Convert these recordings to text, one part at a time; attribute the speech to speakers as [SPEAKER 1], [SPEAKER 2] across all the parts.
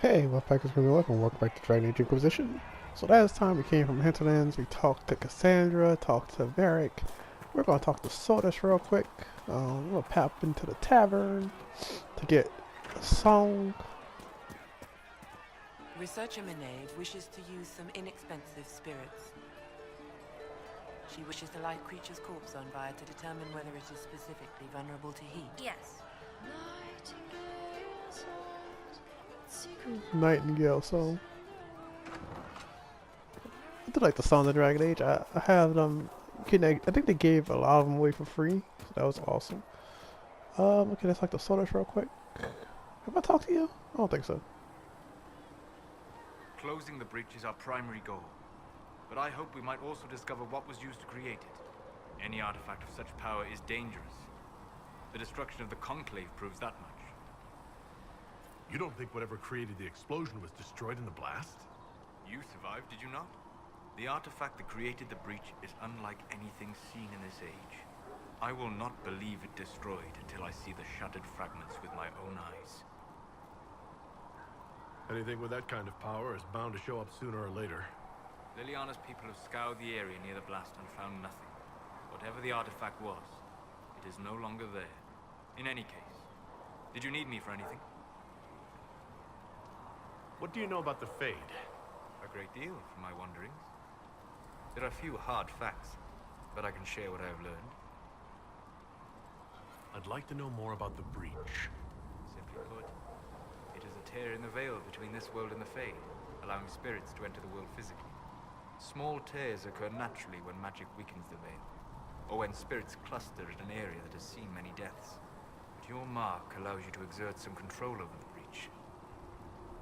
[SPEAKER 1] Hey, Wolfpackers, welcome back to Dragon Age Inquisition. So last time we came from Hinterlands, we talked to Cassandra, talked to Varric. We're going to talk to Sortis real quick. We're going to pop into the tavern to get a song.
[SPEAKER 2] Researcher Minave wishes to use some inexpensive spirits. She wishes to light creature's corpse on fire to determine whether it is specifically vulnerable to heat.
[SPEAKER 3] Yes.
[SPEAKER 1] Nightingale song. I do like the song of Dragon Age. I have them. I think they gave a lot of them away for free, so that was awesome. Okay, let's like the Sortis real quick. Have I talked to you? I don't think so.
[SPEAKER 4] Closing the breach is our primary goal, but I hope we might also discover what was used to create it. Any artifact of such power is dangerous. The destruction of the Conclave proves that much.
[SPEAKER 5] You don't think whatever created the explosion was destroyed in the blast?
[SPEAKER 4] You survived, did you not? The artifact that created the breach is unlike anything seen in this age. I will not believe it destroyed until I see the shattered fragments with my own eyes.
[SPEAKER 5] Anything with that kind of power is bound to show up sooner or later.
[SPEAKER 4] Liliana's people have scoured the area near the blast and found nothing. Whatever the artifact was, it is no longer there. In any case, did you need me for anything?
[SPEAKER 5] What do you know about the Fade?
[SPEAKER 4] A great deal, from my wanderings. There are few hard facts, but I can share what I have learned.
[SPEAKER 5] I'd like to know more about the breach.
[SPEAKER 4] Simply put, it is a tear in the veil between this world and the Fade, allowing spirits to enter the world physically. Small tears occur naturally when magic weakens the veil, or when spirits cluster in an area that has seen many deaths. But your mark allows you to exert some control over the breach.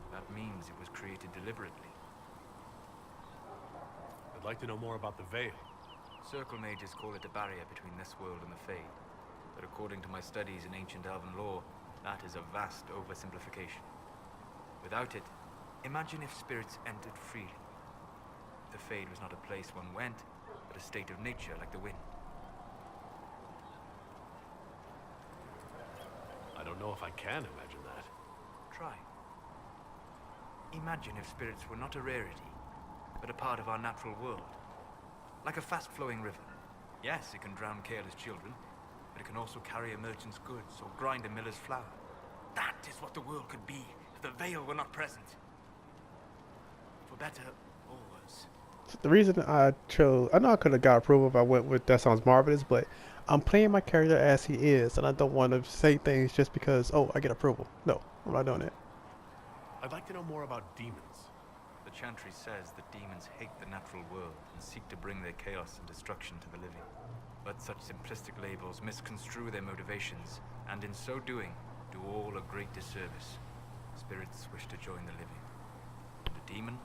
[SPEAKER 4] That means it was created deliberately.
[SPEAKER 5] I'd like to know more about the Veil.
[SPEAKER 4] Circle mages call it a barrier between this world and the Fade, but according to my studies in ancient elven lore, that is a vast oversimplification. Without it, imagine if spirits entered freely. The Fade was not a place one went, but a state of nature like the wind.
[SPEAKER 5] I don't know if I can imagine that.
[SPEAKER 4] Try. Imagine if spirits were not a rarity, but a part of our natural world. Like a fast-flowing river. Yes, it can drown careless children, but it can also carry a merchant's goods or grind a miller's flour. That is what the world could be if the Veil were not present. For better or worse.
[SPEAKER 1] The reason I chose, I know I could have got approval if I went with That Sounds Marvelous, but I'm playing my character as he is, and I don't want to say things just because, oh, I get approval. No, I'm not doing it.
[SPEAKER 5] I'd like to know more about demons.
[SPEAKER 4] The Chantry says that demons hate the natural world and seek to bring their chaos and destruction to the living. But such simplistic labels misconstrue their motivations, and in so doing, do all a great disservice. Spirits wish to join the living. The demon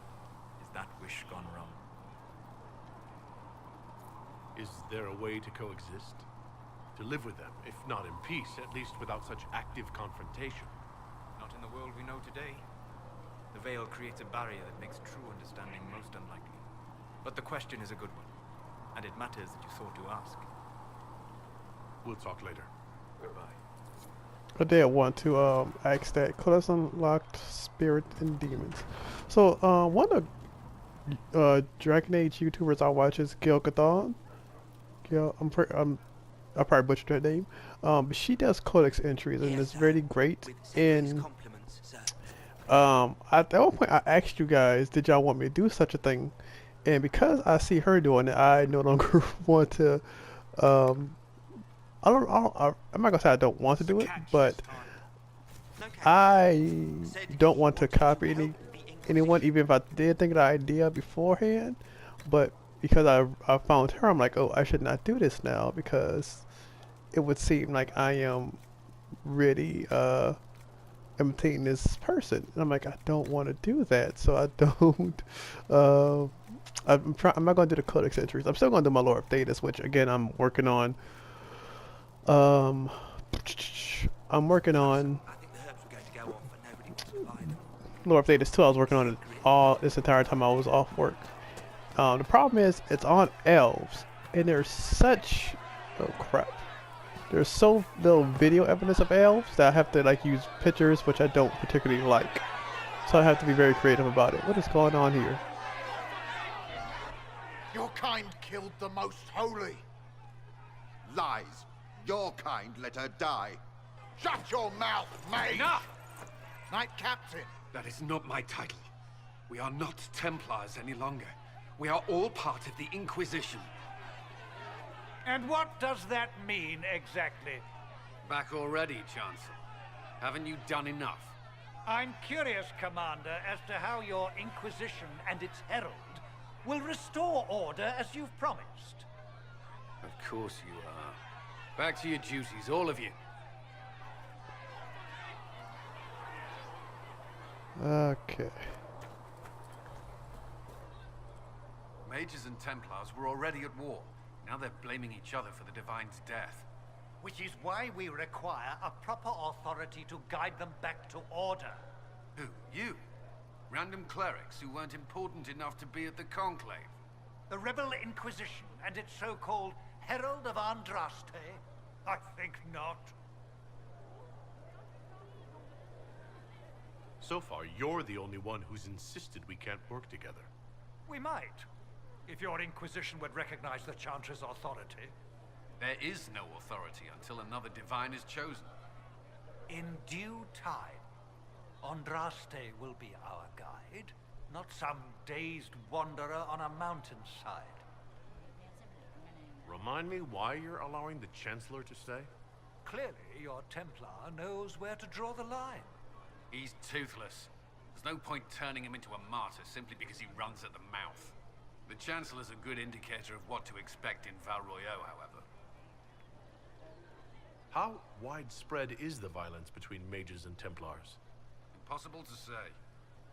[SPEAKER 4] is that wish gone wrong.
[SPEAKER 5] Is there a way to coexist? To live with them, if not in peace, at least without such active confrontation?
[SPEAKER 4] Not in the world we know today. The Veil creates a barrier that makes true understanding most unlikely. But the question is a good one, and it matters that you thought to ask.
[SPEAKER 5] We'll talk later.
[SPEAKER 4] Goodbye.
[SPEAKER 1] I did want to ask that class unlocked spirit and demons. So one of Dragon Age YouTubers I watch is Gil Gathon. Gil, I probably butchered her name. But she does codex entries and it's really great. And at one point I asked you guys, did y'all want me to do such a thing? And because I see her doing it, I no longer want to. I'm not gonna say I don't want to do it, but I don't want to copy anyone, even if I did think of the idea beforehand. But because I found her, I'm like, oh, I should not do this now because it would seem like I am really imitating this person. And I'm like, I don't want to do that, so I don't. I'm not going to do the codex entries. I'm still going to do my lore of Thetis, which again I'm working on. I'm working on lore of Thetis 2. I was working on it all this entire time I was off work. The problem is it's on elves, and there's such there's so little video evidence of elves that I have to like use pictures, which I don't particularly like. So I have to be very creative about it. What is going on here?
[SPEAKER 3] Your kind killed the most holy.
[SPEAKER 6] Lies. Your kind let her die.
[SPEAKER 3] Shut your mouth, mate!
[SPEAKER 5] Enough!
[SPEAKER 3] Knight Captain.
[SPEAKER 7] That is not my title. We are not Templars any longer. We are all part of the Inquisition.
[SPEAKER 8] And what does that mean, exactly?
[SPEAKER 7] Back already, Chancellor. Haven't you done enough?
[SPEAKER 8] I'm curious, Commander, as to how your Inquisition and its Herald will restore order as you've promised.
[SPEAKER 7] Of course you are. Back to your duties, all of you.
[SPEAKER 1] Okay.
[SPEAKER 7] Mages and Templars were already at war. Now they're blaming each other for the Divine's death.
[SPEAKER 8] Which is why we require a proper authority to guide them back to order.
[SPEAKER 7] Who? You? Random clerics who weren't important enough to be at the Conclave?
[SPEAKER 8] The Rebel Inquisition and its so-called Herald of Andraste? I think not.
[SPEAKER 5] So far, you're the only one who's insisted we can't work together.
[SPEAKER 8] We might, if your Inquisition would recognize the Chancellor's authority.
[SPEAKER 7] There is no authority until another Divine is chosen.
[SPEAKER 8] In due time, Andraste will be our guide, not some dazed wanderer on a mountainside.
[SPEAKER 5] Remind me why you're allowing the Chancellor to stay?
[SPEAKER 8] Clearly, your Templar knows where to draw the line.
[SPEAKER 7] He's toothless. There's no point turning him into a martyr simply because he runs at the mouth. The Chancellor's a good indicator of what to expect in Val Royeaux, however.
[SPEAKER 5] How widespread is the violence between mages and Templars?
[SPEAKER 7] Impossible to say.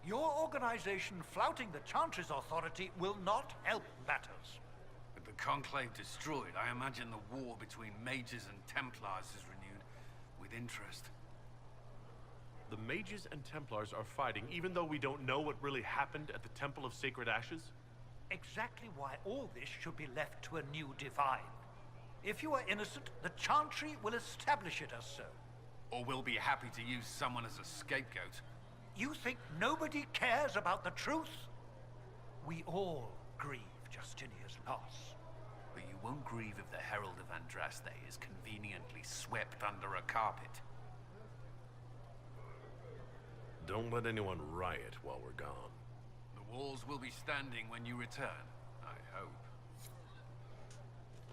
[SPEAKER 8] Your organization flouting the Chancellor's authority will not help matters.
[SPEAKER 7] With the Conclave destroyed, I imagine the war between mages and Templars is renewed with interest.
[SPEAKER 5] The mages and Templars are fighting even though we don't know what really happened at the Temple of Sacred Ashes?
[SPEAKER 8] Exactly why all this should be left to a new Divine. If you are innocent, the Chantry will establish it as so.
[SPEAKER 7] Or we'll be happy to use someone as a scapegoat.
[SPEAKER 8] You think nobody cares about the truth? We all grieve Justinia's loss.
[SPEAKER 7] But you won't grieve if the Herald of Andraste is conveniently swept under a carpet.
[SPEAKER 5] Don't let anyone riot while we're gone.
[SPEAKER 7] The walls will be standing when you return, I hope.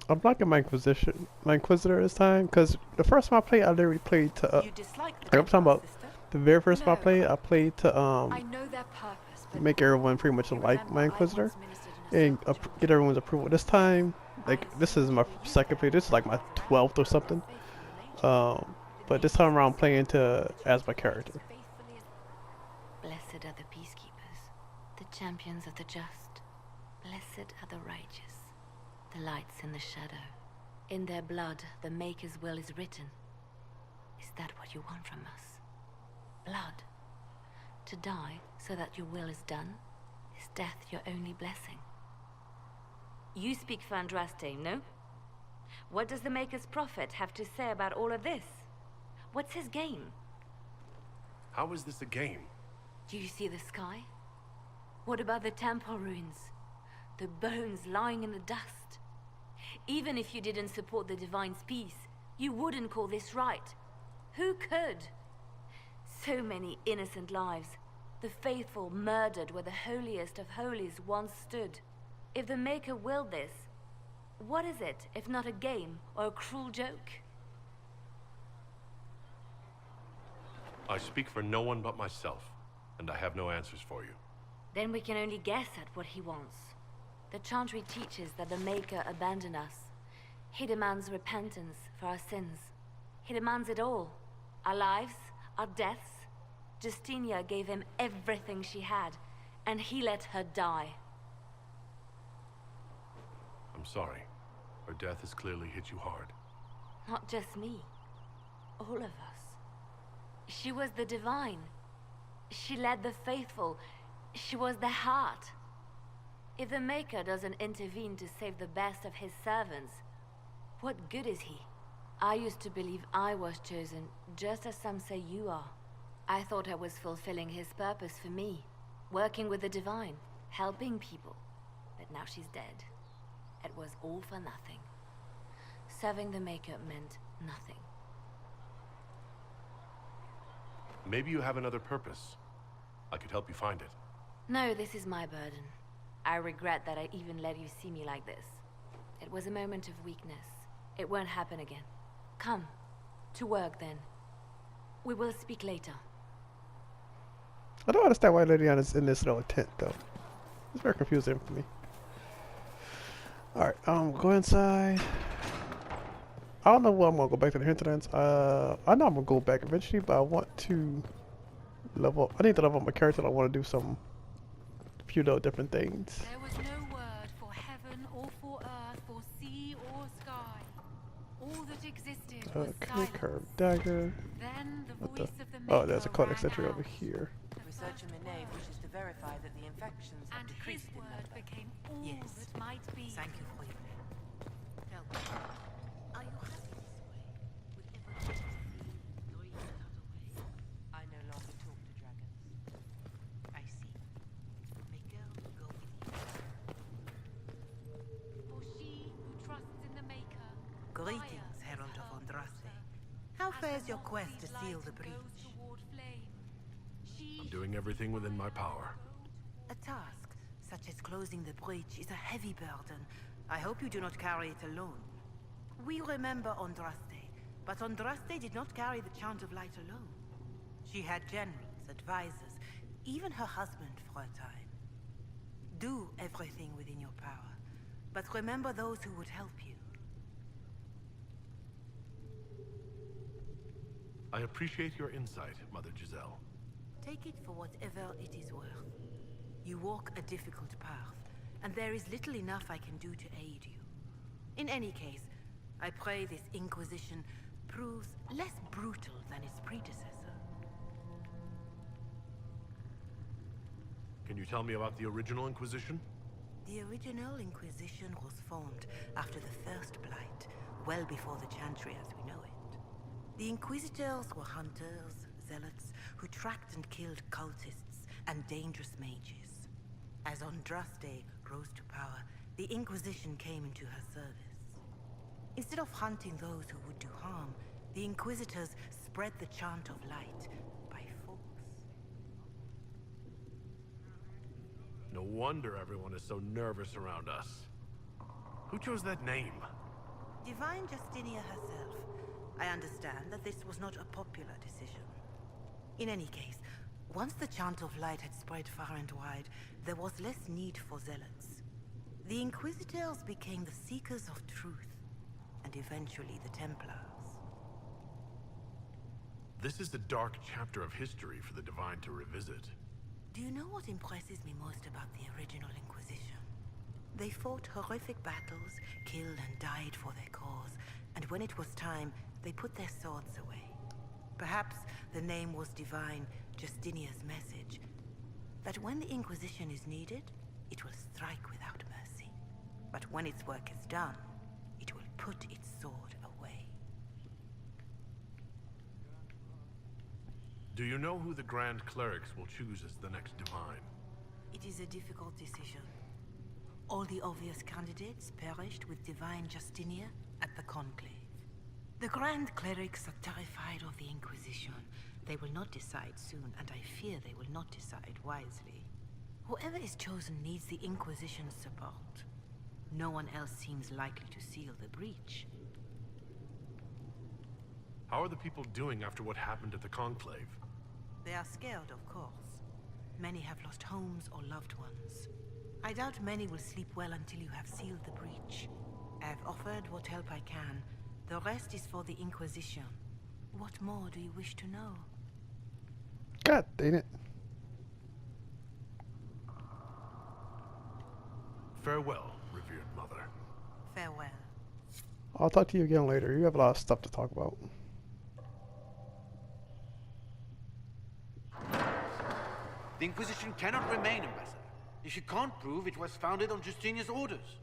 [SPEAKER 1] I'm blocking my Inquisitor this time, because the first time I played, I literally played to.
[SPEAKER 2] You dislike the
[SPEAKER 1] I'm talking
[SPEAKER 2] Templar,
[SPEAKER 1] about
[SPEAKER 2] sister?
[SPEAKER 1] the very first time I
[SPEAKER 2] No.
[SPEAKER 1] played. I played to
[SPEAKER 2] I know their purpose, but
[SPEAKER 1] make everyone pretty much
[SPEAKER 2] you
[SPEAKER 1] like
[SPEAKER 2] remember
[SPEAKER 1] my
[SPEAKER 2] I
[SPEAKER 1] Inquisitor
[SPEAKER 2] once ministered in a
[SPEAKER 1] and
[SPEAKER 2] cemetery.
[SPEAKER 1] get everyone's approval. This time, like this is my second play. This is like my 12th or something. But this time around, I'm playing to as my character.
[SPEAKER 9] Blessed are the peacekeepers, the champions of the just. Blessed are the righteous, the lights in the shadow. In their blood, the Maker's will is written. Is that what you want from us? Blood. To die so that your will is done? Is death your only blessing?
[SPEAKER 10] You speak for Andraste, no? What does the Maker's prophet have to say about all of this? What's his game?
[SPEAKER 5] How is this a game?
[SPEAKER 9] Do you see the sky? What about the temple ruins? The bones lying in the dust? Even if you didn't support the Divine's peace, you wouldn't call this right. Who could? So many innocent lives. The faithful murdered where the holiest of holies once stood. If the Maker willed this, what is it if not a game or a cruel joke?
[SPEAKER 5] I speak for no one but myself, and I have no answers for you.
[SPEAKER 10] Then we can only guess at what he wants.
[SPEAKER 9] The Chantry teaches that the Maker abandoned us. He demands repentance for our sins. He demands it all. Our lives, our deaths. Justinia gave him everything she had, and he let her die.
[SPEAKER 5] I'm sorry. Her death has clearly hit you hard.
[SPEAKER 9] Not just me. All of us. She was the Divine. She led the faithful. She was their heart. If the Maker doesn't intervene to save the best of his servants, what good is he? I used to believe I was chosen, just as some say you are. I thought I was fulfilling his purpose for me, working with the divine, helping people. But now she's dead. It was all for nothing. Serving the Maker meant nothing.
[SPEAKER 5] Maybe you have another purpose. I could help you find it.
[SPEAKER 9] No, this is my burden. I regret that I even let you see me like this. It was a moment of weakness. It won't happen again. Come. To work, then. We will speak later.
[SPEAKER 1] I don't understand why Liliana's in this little tent, though. It's very confusing for me. Alright, go inside. I don't know what I'm gonna go back to the hinterlands. I know I'm gonna go back eventually, but I want to level. I need to level up my character. I want to do some few little different things.
[SPEAKER 11] There was no word for heaven or for earth, for sea or sky. All that existed was silence.
[SPEAKER 1] Curved dagger.
[SPEAKER 11] Then the voice of the
[SPEAKER 1] Oh, there's a
[SPEAKER 11] Maker
[SPEAKER 1] codex
[SPEAKER 11] rang
[SPEAKER 1] entry over
[SPEAKER 11] out.
[SPEAKER 1] here.
[SPEAKER 2] Researcher Minave wishes to verify that the infections have
[SPEAKER 11] And his
[SPEAKER 2] decreased in
[SPEAKER 11] word
[SPEAKER 2] number.
[SPEAKER 11] became all
[SPEAKER 2] Yes.
[SPEAKER 11] that might be.
[SPEAKER 2] Thank you for your
[SPEAKER 11] Tell me, are you happy this way? With everyone going another way?
[SPEAKER 2] I no longer talk to dragons.
[SPEAKER 11] I see. Maker will go with you. For she who trusts in the Maker.
[SPEAKER 2] Greetings, Herald of Andraste. How fares your quest to seal the breach?
[SPEAKER 5] I'm doing everything within my power.
[SPEAKER 2] A task such as closing the breach is a heavy burden. I hope you do not carry it alone. We remember Andraste, but Andraste did not carry the Chant of Light alone. She had generals, advisors, even her husband for a time. Do everything within your power, but remember those who would help you.
[SPEAKER 5] I appreciate your insight, Mother Giselle.
[SPEAKER 2] Take it for whatever it is worth. You walk a difficult path, and there is little enough I can do to aid you. In any case, I pray this Inquisition proves less brutal than its predecessor.
[SPEAKER 5] Can you tell me about the original Inquisition?
[SPEAKER 2] The original Inquisition was formed after the First Blight, well before the Chantry as we know it. The Inquisitors were hunters, zealots, who tracked and killed cultists and dangerous mages. As Andraste rose to power, the Inquisition came into her service. Instead of hunting those who would do harm, the Inquisitors spread the Chant of Light by force.
[SPEAKER 5] No wonder everyone is so nervous around us. Who chose that name?
[SPEAKER 2] Divine Justinia herself. I understand that this was not a popular decision. In any case, once the Chant of Light had spread far and wide, there was less need for zealots. The Inquisitors became the Seekers of Truth, and eventually the Templars.
[SPEAKER 5] This is the dark chapter of history for the Divine to revisit.
[SPEAKER 2] Do you know what impresses me most about the original Inquisition? They fought horrific battles, killed and died for their cause, and when it was time, they put their swords away. Perhaps the name was Divine Justinia's message, that when the Inquisition is needed, it will strike without mercy. But when its work is done, it will put its sword away.
[SPEAKER 5] Do you know who the Grand Clerics will choose as the next Divine?
[SPEAKER 2] It is a difficult decision. All the obvious candidates perished with Divine Justinia at the Conclave. The Grand Clerics are terrified of the Inquisition. They will not decide soon, and I fear they will not decide wisely. Whoever is chosen needs the Inquisition's support. No one else seems likely to seal the breach.
[SPEAKER 5] How are the people doing after what happened at the Conclave?
[SPEAKER 2] They are scared, of course. Many have lost homes or loved ones. I doubt many will sleep well until you have sealed the breach. I have offered what help I can. The rest is for the Inquisition. What more do you wish to know?
[SPEAKER 1] God dang it.
[SPEAKER 5] Farewell, revered mother.
[SPEAKER 2] Farewell.
[SPEAKER 1] I'll talk to you again later. You have a lot of stuff to talk about.
[SPEAKER 12] The Inquisition cannot remain, Ambassador, if you can't prove it was founded on Justinia's orders.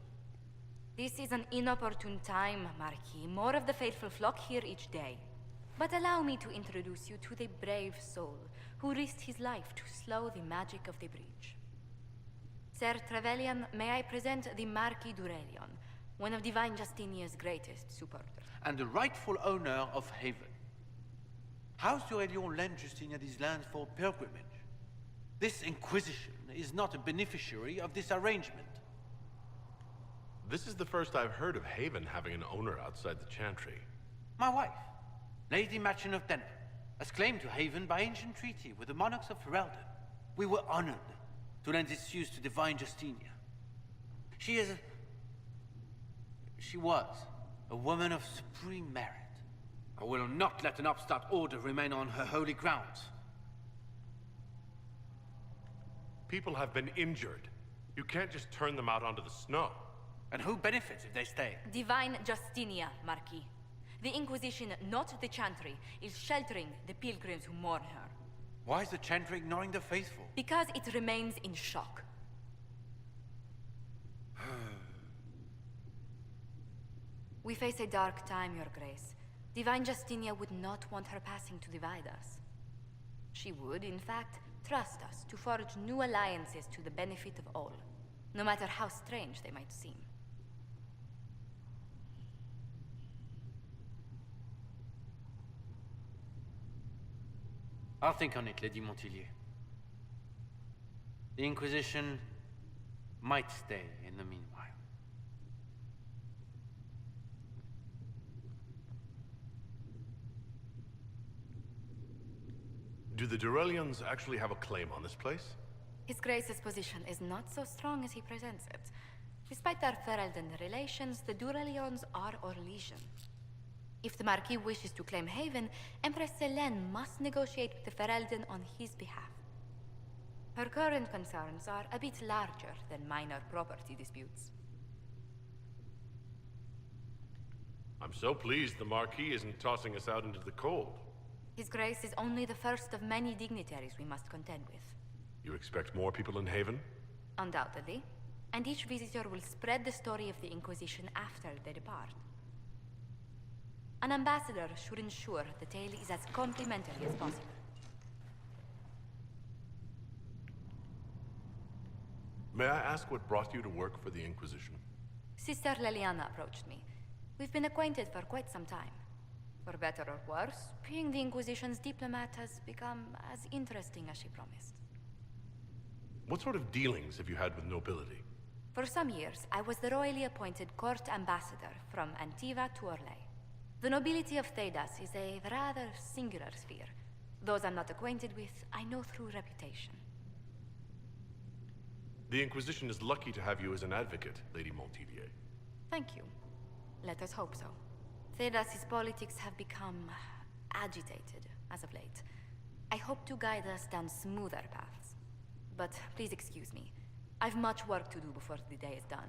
[SPEAKER 10] This is an inopportune time, Marquis. More of the faithful flock here each day. But allow me to introduce you to the brave soul who risked his life to slow the magic of the breach. Sir Trevelyan, may I present the Marquis d'Aurelion, one of Divine Justinia's greatest supporters.
[SPEAKER 12] And the rightful owner of Haven. House d'Aurelion lent Justinia these lands for pilgrimage. This Inquisition is not a beneficiary of this arrangement.
[SPEAKER 5] This is the first I've heard of Haven having an owner outside the Chantry.
[SPEAKER 12] My wife, Lady Machin of Denver, has claimed to Haven by ancient treaty with the monarchs of Ferelden. We were honored to lend its use to Divine Justinia. She was a woman of supreme merit. I will not let an upstart order remain on her holy grounds.
[SPEAKER 5] People have been injured. You can't just turn them out onto the snow.
[SPEAKER 12] And who benefits if they stay?
[SPEAKER 10] Divine Justinia, Marquis. The Inquisition, not the Chantry, is sheltering the pilgrims who mourn her.
[SPEAKER 12] Why is the Chantry ignoring the faithful?
[SPEAKER 10] Because it remains in shock. We face a dark time, Your Grace. Divine Justinia would not want her passing to divide us. She would, in fact, trust us to forge new alliances to the benefit of all, no matter how strange they might seem.
[SPEAKER 12] I'll think on it, Lady Montillier. The Inquisition might stay in the meanwhile.
[SPEAKER 5] Do the Durelians actually have a claim on this place?
[SPEAKER 10] His Grace's position is not so strong as he presents it. Despite our Ferelden relations, the Durelions are our legion. If the Marquis wishes to claim Haven, Empress Selene must negotiate with the Ferelden on his behalf. Her current concerns are a bit larger than minor property disputes.
[SPEAKER 5] I'm so pleased the Marquis isn't tossing us out into the cold.
[SPEAKER 10] His Grace is only the first of many dignitaries we must contend with.
[SPEAKER 5] You expect more people in Haven?
[SPEAKER 10] Undoubtedly. And each visitor will spread the story of the Inquisition after they depart. An ambassador should ensure the tale is as complimentary as possible.
[SPEAKER 5] May I ask what brought you to work for the Inquisition?
[SPEAKER 10] Sister Leliana approached me. We've been acquainted for quite some time. For better or worse, being the Inquisition's diplomat has become as interesting as she promised.
[SPEAKER 5] What sort of dealings have you had with nobility?
[SPEAKER 10] For some years, I was the royally appointed court ambassador from Antiva to Orlais. The nobility of Thedas is a rather singular sphere. Those I'm not acquainted with, I know through reputation.
[SPEAKER 5] The Inquisition is lucky to have you as an advocate, Lady Montillier.
[SPEAKER 10] Thank you. Let us hope so. Thedas's politics have become agitated as of late. I hope to guide us down smoother paths. But please excuse me. I've much work to do before the day is done.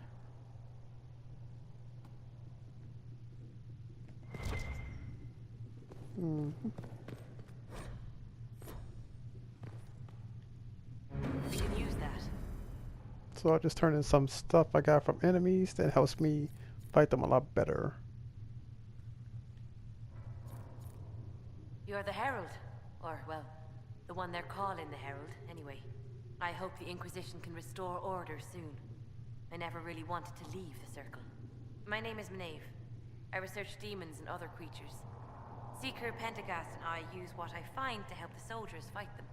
[SPEAKER 2] We can use that.
[SPEAKER 1] So I'll just turn in some stuff I got from enemies that helps me fight them a lot better.
[SPEAKER 2] You're the Herald. Or, well, the one they're calling the Herald, anyway. I hope the Inquisition can restore order soon. I never really wanted to leave the Circle. My name is Maeve. I research demons and other creatures. Seeker Pentagast and I use what I find to help the soldiers fight them.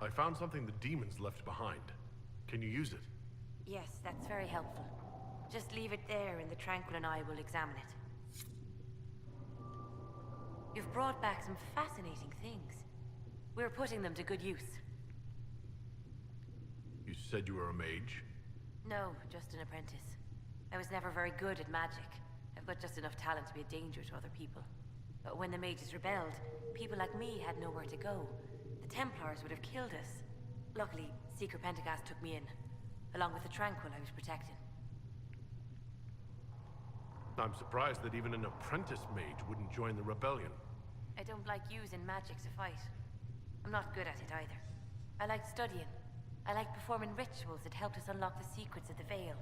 [SPEAKER 5] I found something the demons left behind. Can you use it?
[SPEAKER 2] Yes, that's very helpful. Just leave it there and the Tranquil and I will examine it. You've brought back some fascinating things. We're putting them to good use.
[SPEAKER 5] You said you were a mage?
[SPEAKER 2] No, just an apprentice. I was never very good at magic. I've got just enough talent to be a danger to other people. But when the mages rebelled, people like me had nowhere to go. The Templars would have killed us. Luckily, Seeker Pentagast took me in, along with the Tranquil I was protecting.
[SPEAKER 5] I'm surprised that even an apprentice mage wouldn't join the rebellion.
[SPEAKER 2] I don't like using magic to fight. I'm not good at it either. I liked studying. I liked performing rituals that helped us unlock the secrets of the Veil.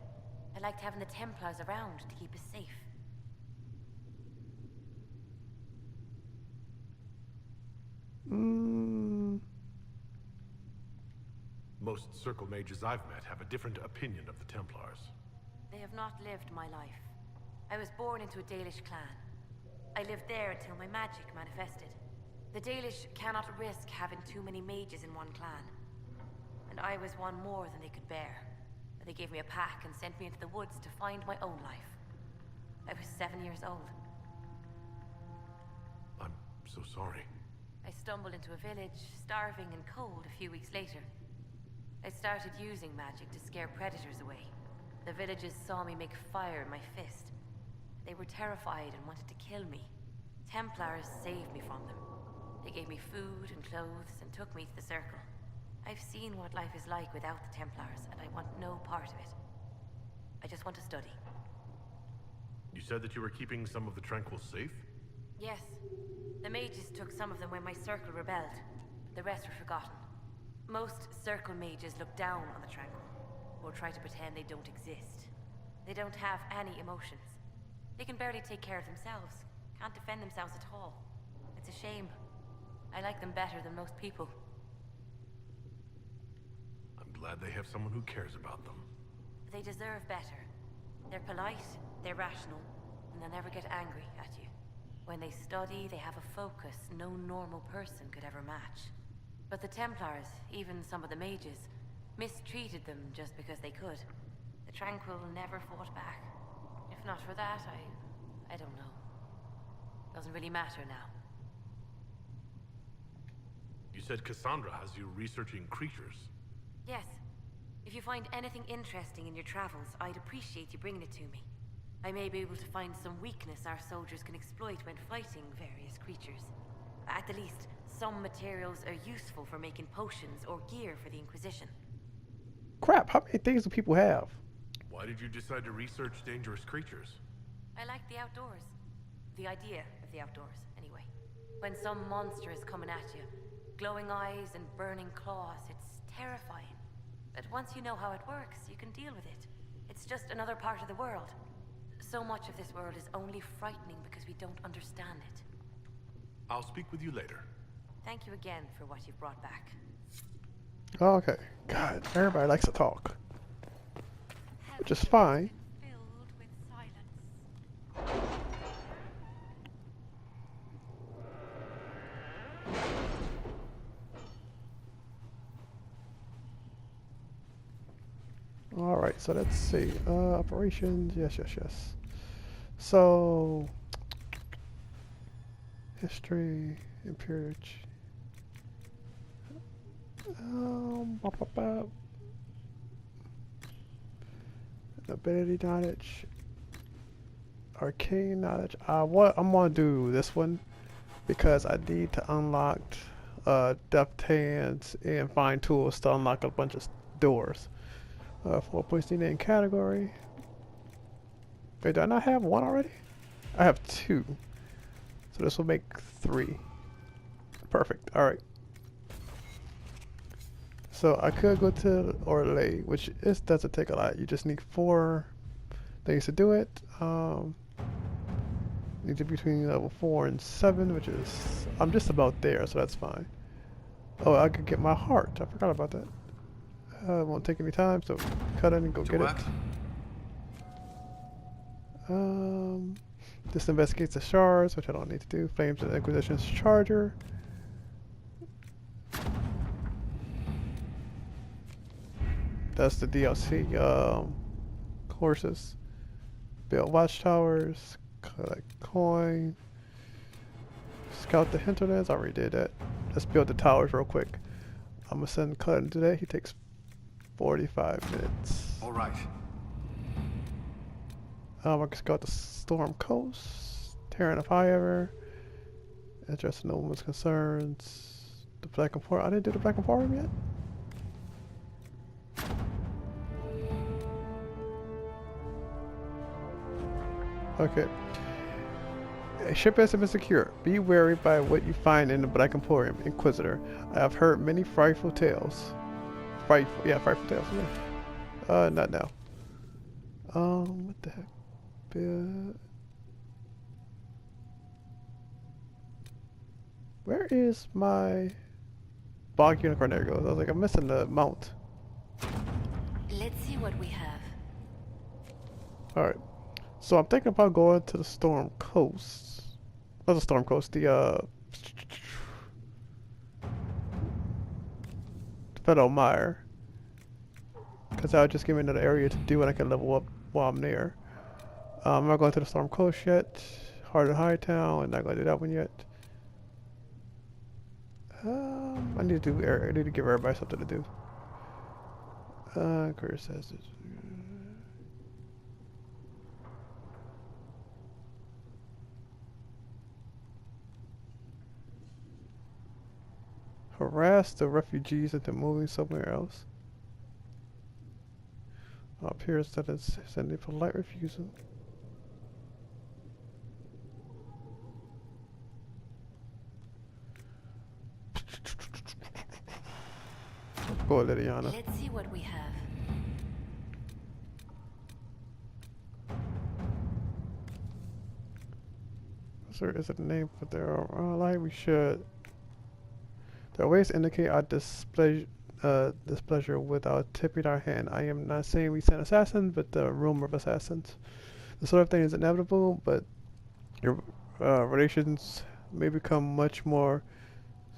[SPEAKER 2] I liked having the Templars around to keep us safe.
[SPEAKER 1] Mm,
[SPEAKER 5] Most circle mages I've met have a different opinion of the Templars.
[SPEAKER 13] They have not lived my life. I was born into a Dalish clan. I lived there until my magic manifested. The Dalish cannot risk having too many mages in one clan. And I was one more than they could bear. They gave me a pack and sent me into the woods to find my own life. I was 7 years old.
[SPEAKER 5] I'm so sorry.
[SPEAKER 13] I stumbled into a village, starving and cold, a few weeks later. I started using magic to scare predators away. The villagers saw me make fire in my fist. They were terrified and wanted to kill me. Templars saved me from them. They gave me food and clothes and took me to the Circle. I've seen what life is like without the Templars, and I want no part of it. I just want to study.
[SPEAKER 5] You said that you were keeping some of the Tranquils safe?
[SPEAKER 13] Yes. The mages took some of them when my Circle rebelled. The rest were forgotten. Most Circle mages look down on the Tranquil, or try to pretend they don't exist. They don't have any emotions. They can barely take care of themselves. Can't defend themselves at all. It's a shame. I like them better than most people.
[SPEAKER 5] I'm glad they have someone who cares about them.
[SPEAKER 13] They deserve better. They're polite, they're rational, and they'll never get angry at you. When they study, they have a focus no normal person could ever match. But the Templars, even some of the mages, mistreated them just because they could. The Tranquil never fought back. If not for that, I don't know. Doesn't really matter now.
[SPEAKER 5] You said Cassandra has you researching creatures.
[SPEAKER 13] Yes. If you find anything interesting in your travels, I'd appreciate you bringing it to me. I may be able to find some weakness our soldiers can exploit when fighting various creatures. At the least, some materials are useful for making potions or gear for the Inquisition.
[SPEAKER 1] crap, how many things do people have?
[SPEAKER 5] Why did you decide to research dangerous creatures?
[SPEAKER 13] I like the outdoors. The idea of the outdoors, anyway. When some monster is coming at you, glowing eyes and burning claws, it's terrifying. But once you know how it works, you can deal with it. It's just another part of the world. So much of this world is only frightening because we don't understand it.
[SPEAKER 5] I'll speak with you later.
[SPEAKER 13] Thank you again for what you've brought back.
[SPEAKER 1] Okay. God, everybody likes to talk. Which is fine.
[SPEAKER 11] Filled with silence.
[SPEAKER 1] Alright, so let's see. Operations, yes. So, history, imperial. Ability knowledge, arcane knowledge. I'm gonna do this one because I need to unlock deft hands and find tools to unlock a bunch of doors. 4 points needed in category. Wait, do I not have one already? I have 2. So this will make 3. Perfect. Alright. So I could go to Orlais, which doesn't take a lot. You just need 4 things to do it. Need to be between level 4 and 7, which is... I'm just about there, so that's fine. Oh, I could get my heart. I forgot about that. It won't take any time, so cut in and go get it. This investigates the shards, which I don't need to do. Flames and Inquisition's charger. That's the DLC courses. Build watchtowers, collect coin, scout the hinterlands. I already did that. Let's build the towers real quick. I'm gonna send Cutting today. He takes 45 minutes.
[SPEAKER 3] All right.
[SPEAKER 1] I can scout the Storm Coast, Terran of Highever, address no one's concerns. The Black Emporium. I didn't do the Black Emporium yet. Okay. A ship has been secure. Be wary by what you find in the Black Emporium, Inquisitor. I have heard many frightful tales. Frightful tales, yeah. Not now. What the heck? Where is my bog unicorn? There it goes. I was like, I'm missing the mount.
[SPEAKER 9] Let's see what we have.
[SPEAKER 1] Alright. So I'm thinking about going to the Storm Coast. Not the Storm Coast, the Fellow Mire. Because that would just give me another area to do and I can level up while I'm there. I'm not going to the Storm Coast yet. Heart of Hightown, I'm not going to do that one yet. I need to give everybody something to do. Chris says this. Harass the refugees into moving somewhere else. Appears that it's sending polite refusal. Go, Liliana.
[SPEAKER 9] Let's see what we have.
[SPEAKER 1] Sir, is it a name for their like we should. There are ways to indicate our displeasure without tipping our hand. I am not saying we send assassins, but the rumor of assassins. The sort of thing is inevitable, but your relations may become much more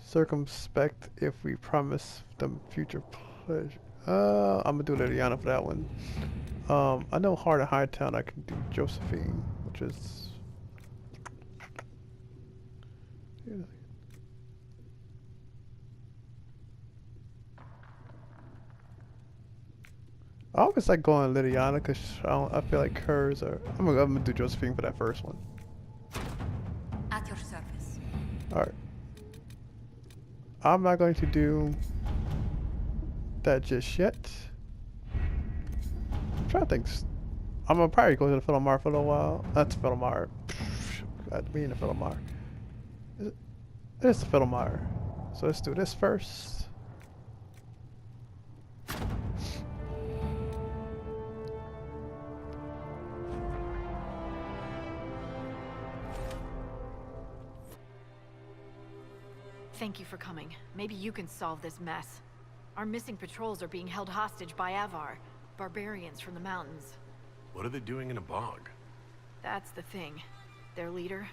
[SPEAKER 1] circumspect if we promise them future pleasure. I'm gonna do Liliana for that one. I know Heart of Hightown I can do Josephine, which is... Yeah. I always like going Liliana because I feel like hers are... I'm gonna do Josephine for that first one.
[SPEAKER 10] At your service.
[SPEAKER 1] Alright. I'm not going to do that just yet. I'm trying to think. I'm gonna probably go to the Fellow Mire for a little while. That's Fellow Mire. I mean the Fellow Mire. It's the Fellow Mire. So let's do this first.
[SPEAKER 14] Thank you for coming. Maybe you can solve this mess. Our missing patrols are being held hostage by Avvar, barbarians from the mountains.
[SPEAKER 5] What are they doing in a bog?
[SPEAKER 14] That's the thing. Their leader,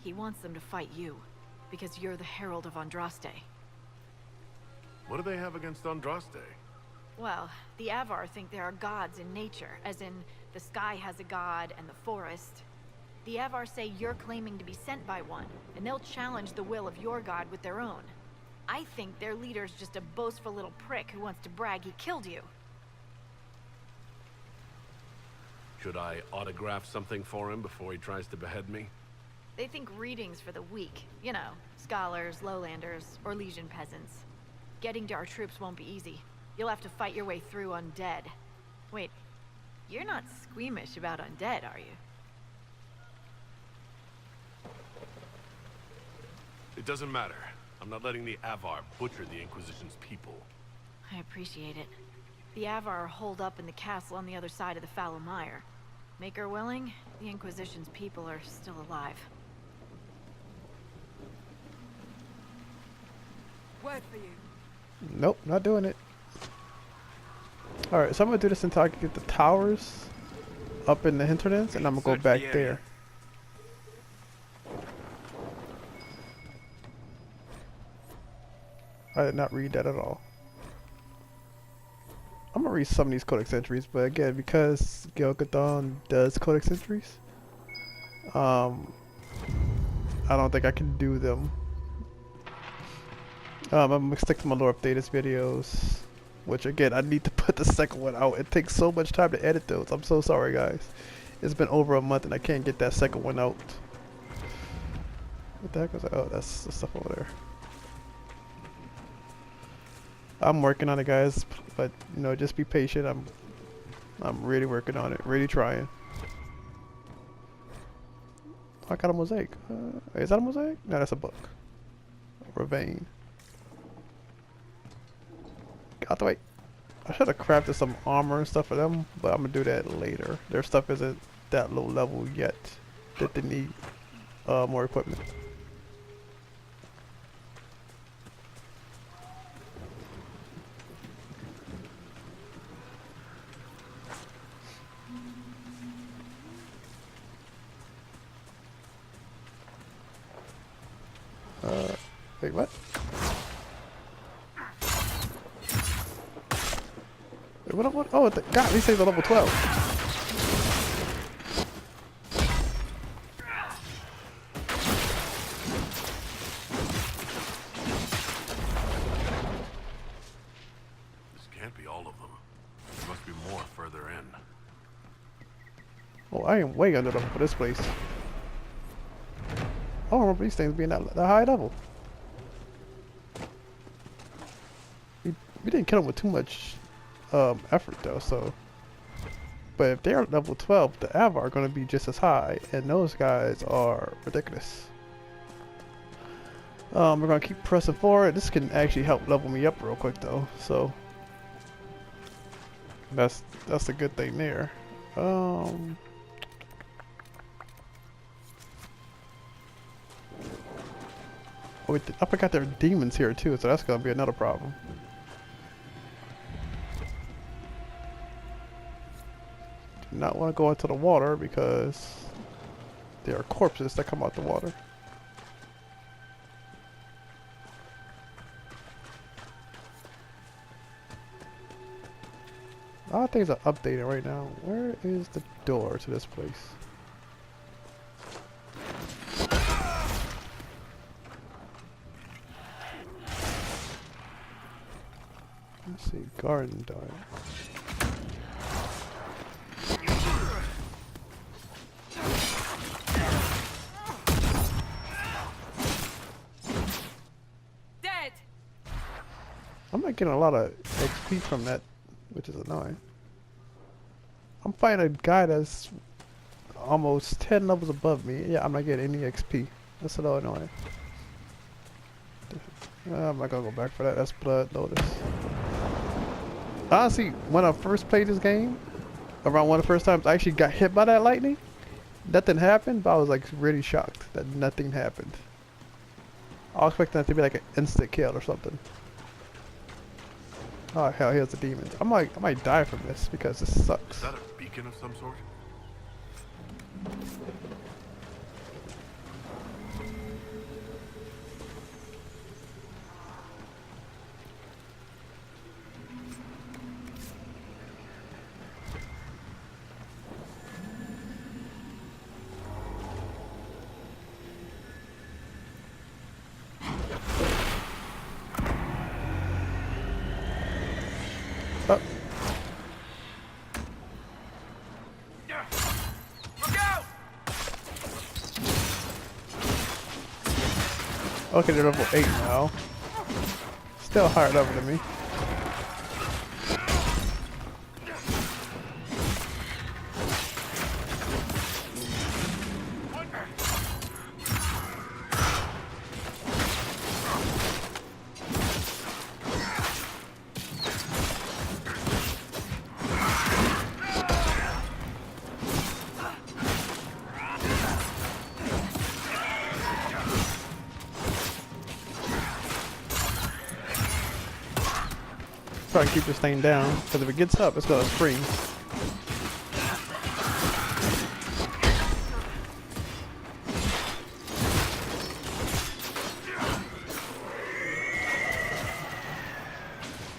[SPEAKER 14] he wants them to fight you, because you're the Herald of Andraste.
[SPEAKER 5] What do they have against Andraste?
[SPEAKER 14] Well, the Avvar think there are gods in nature, as in the sky has a god and the forest. The Avvar say you're claiming to be sent by one, and they'll challenge the will of your god with their own. I think their leader's just a boastful little prick who wants to brag he killed you.
[SPEAKER 5] Should I autograph something for him before he tries to behead me?
[SPEAKER 14] They think readings for the weak. You know, scholars, lowlanders, or legion peasants. Getting to our troops won't be easy. You'll have to fight your way through undead. Wait, you're not squeamish about undead, are you?
[SPEAKER 5] It doesn't matter. I'm not letting the Avvar butcher the Inquisition's people.
[SPEAKER 14] I appreciate it. The Avvar are holed up in the castle on the other side of the Fellow Mire. Make her willing, the Inquisition's people are still alive.
[SPEAKER 11] Word for you.
[SPEAKER 1] Nope, not doing it. Alright, so I'm gonna do this until I can get the towers up in the hinterlands, and I'm gonna go back there. I did not read that at all. I'm gonna read some of these codex entries, but again, because Gilgadon does codex entries, I don't think I can do them. I'm gonna stick to my lore updates videos, which again, I need to put the second one out. It takes so much time to edit those. I'm so sorry, guys. It's been over a month and I can't get that second one out. What the heck was that? Oh, that's the stuff over there. I'm working on it, guys, but you know, just be patient. I'm really working on it, really trying. I got a mosaic. Is that a mosaic? No, that's a book. Ravine. Get out the way. I should have crafted some armor and stuff for them, but I'm gonna do that later. Their stuff isn't that low level yet that they need more equipment. Wait, what? Wait, what? Oh, God, these things are level 12.
[SPEAKER 5] This can't be all of them. There must be more further in.
[SPEAKER 1] Oh, I am way under level for this place. I don't remember these things being that high level. We didn't kill them with too much effort though, so. But if they're level 12, the Avvar are going to be just as high, and those guys are ridiculous. We're going to keep pressing forward. This can actually help level me up real quick though, so. That's a good thing there. Oh, wait, I forgot there are demons here too, so that's gonna be another problem. Do not want to go into the water because there are corpses that come out the water. A lot of things are updated right now. Where is the door to this place? Let's see, garden diet.
[SPEAKER 11] Dead.
[SPEAKER 1] I'm not getting a lot of XP from that, which is annoying. I'm fighting a guy that's almost 10 levels above me. Yeah, I'm not getting any XP. That's a little annoying. I'm not gonna go back for that. That's blood notice. Honestly, when I first played this game, around one of the first times I actually got hit by that lightning. Nothing happened, but I was like really shocked that nothing happened. I was expecting that to be like an instant kill or something. Oh hell, here's the demons. I might die from this because this sucks.
[SPEAKER 5] Is that a beacon of some sort?
[SPEAKER 1] Oh. Okay, they're level 8 now. Still higher level than me. Try to keep this thing down, because if it gets up, it's gonna scream.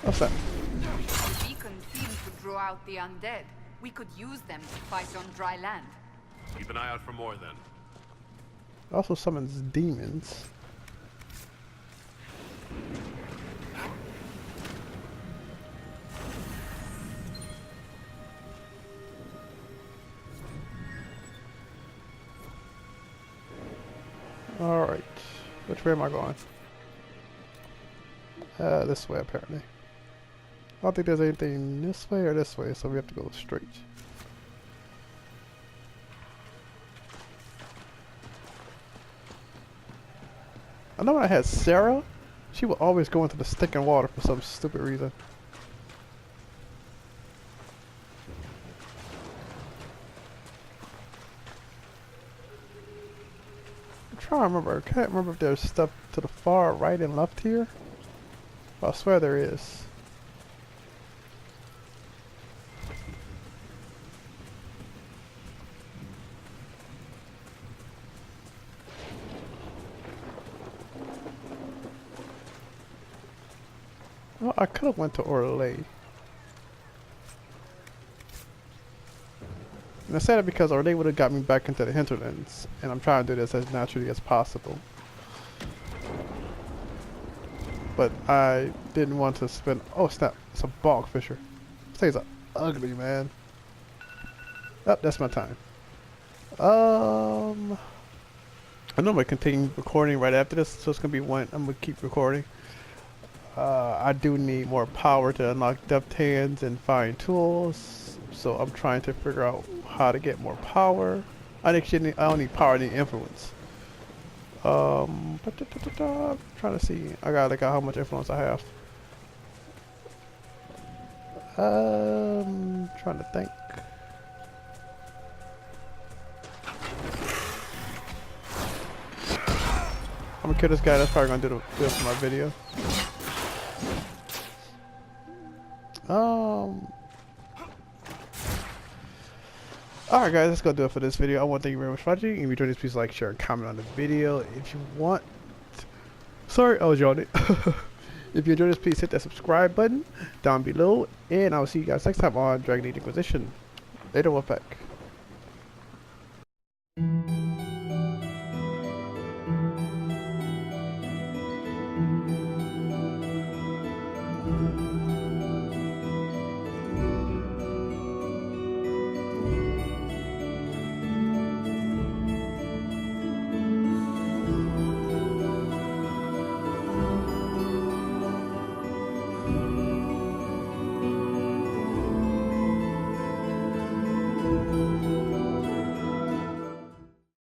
[SPEAKER 1] What's that?
[SPEAKER 15] The beacon seems to draw out the undead. We could use them to fight on dry land.
[SPEAKER 5] Keep an eye out for more then.
[SPEAKER 1] Also summons demons. Alright, which way am I going? This way apparently. I don't think there's anything this way or this way, so we have to go straight. I know when I had Sarah, she would always go into the stinking water for some stupid reason. I'm trying to remember. I can't remember if there's stuff to the far right and left here. But I swear there is. I could have went to Orlais. And I said it because Orlais would have got me back into the hinterlands, and I'm trying to do this as naturally as possible. But I didn't want to spend. Oh snap! It's a bog fisher. This thing's ugly, man. Oh, that's my time. I know I'm gonna continue recording right after this, so it's gonna be one. I'm gonna keep recording. I do need more power to unlock depth hands and find tools, so I'm trying to figure out how to get more power. I don't need power, I need influence. I'm trying to see. I gotta look at how much influence I have. Trying to think. I'm gonna kill this guy. That's probably gonna do it for my video. Alright guys, that's gonna do it for this video. I want to thank you very much for watching. If you enjoyed this, please like, share, and comment on the video. If you want... Sorry, I was yawning. If you enjoyed this, please hit that subscribe button down below. And I will see you guys next time on Dragon Age Inquisition. Later, Wolfpack.